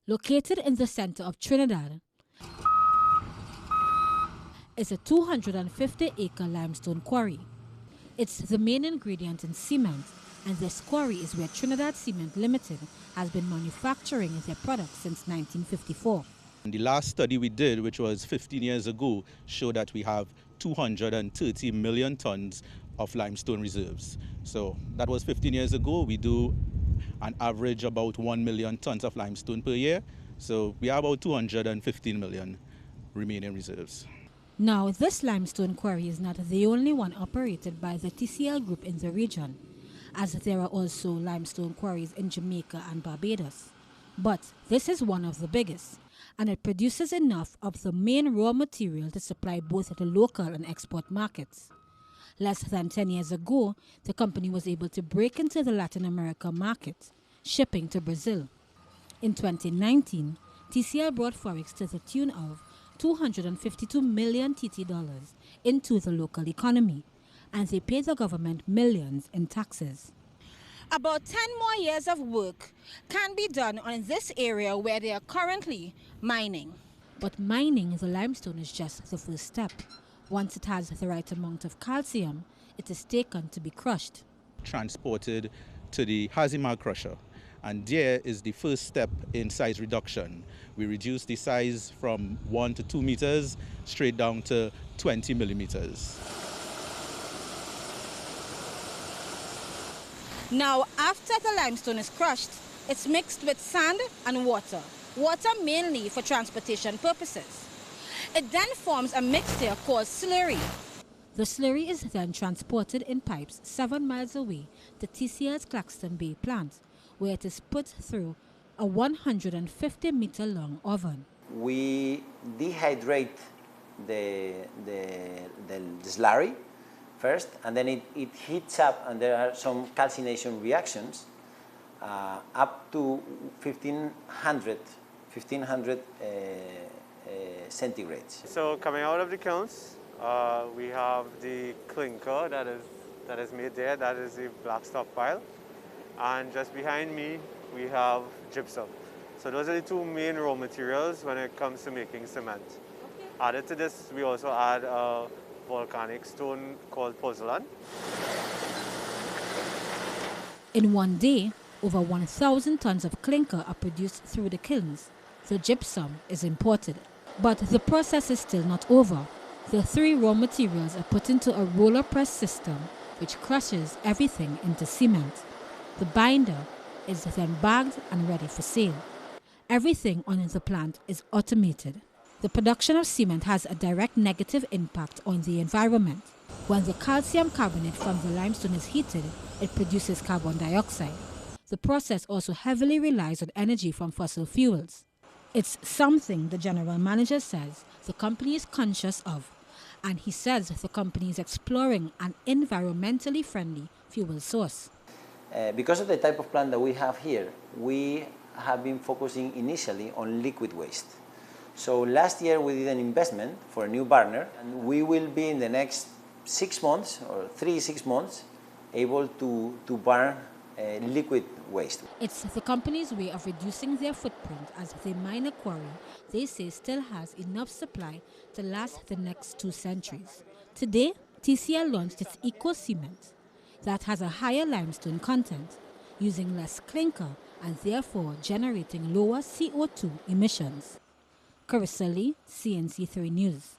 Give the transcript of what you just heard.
Located in the center of Trinidad is a 250-acre limestone quarry. It's the main ingredient in cement, and this quarry is where Trinidad Cement Limited has been manufacturing their products since 1954. The last study we did, which was 15 years ago, showed that we have 230 million tons of limestone reserves. So that was 15 years ago. We do an average about 1 million tons of limestone per year. So we have about 215 million remaining reserves. Now, this limestone quarry is not the only one operated by the TCL Group in the region, as there are also limestone quarries in Jamaica and Barbados. But this is one of the biggest, and it produces enough of the main raw material to supply both the local and export markets. Less than 10 years ago, the company was able to break into the Latin America market, shipping to Brazil. In 2019, TCL brought forex to the tune of 252 million TT dollars into the local economy, and they paid the government millions in taxes. About 10 more years of work can be done on this area where they are currently mining. But mining the limestone is just the first step. Once it has the right amount of calcium, it is taken to be crushed. Transported to the Hazima crusher, and there is the first step in size reduction. We reduce the size from 1 to 2 meters straight down to 20 millimeters. Now, after the limestone is crushed, it's mixed with sand and water. Water mainly for transportation purposes. It then forms a mixture called slurry. The slurry is then transported in pipes 7 miles away to TCL's Claxton Bay plant, where it is put through a 150-meter-long oven. We dehydrate the slurry first, and then it heats up, and there are some calcination reactions up to 1500 centigrades. So coming out of the kilns, we have the clinker that is made there. That is the black stockpile. And just behind me, we have gypsum. So those are the two main raw materials when it comes to making cement. Added to this, we also add a volcanic stone called pozzolan. In one day, over 1,000 tons of clinker are produced through the kilns. The gypsum is imported. But the process is still not over. The 3 raw materials are put into a roller press system which crushes everything into cement. The binder is then bagged and ready for sale. Everything on the plant is automated. The production of cement has a direct negative impact on the environment. When the calcium carbonate from the limestone is heated, it produces carbon dioxide. The process also heavily relies on energy from fossil fuels. It's something the general manager says the company is conscious of, and he says the company is exploring an environmentally friendly fuel source. Because of the type of plant that we have here, we have been focusing initially on liquid waste. So last year we did an investment for a new burner, and we will be in the next 6 months, or 3-6 months, able to burn liquid waste. It's the company's way of reducing their footprint as they mine a quarry they say still has enough supply to last the next 2 centuries. Today, TCL launched its Eco Cement that has a higher limestone content, using less clinker and therefore generating lower CO2 emissions. Carissa Lee, CNC3 News.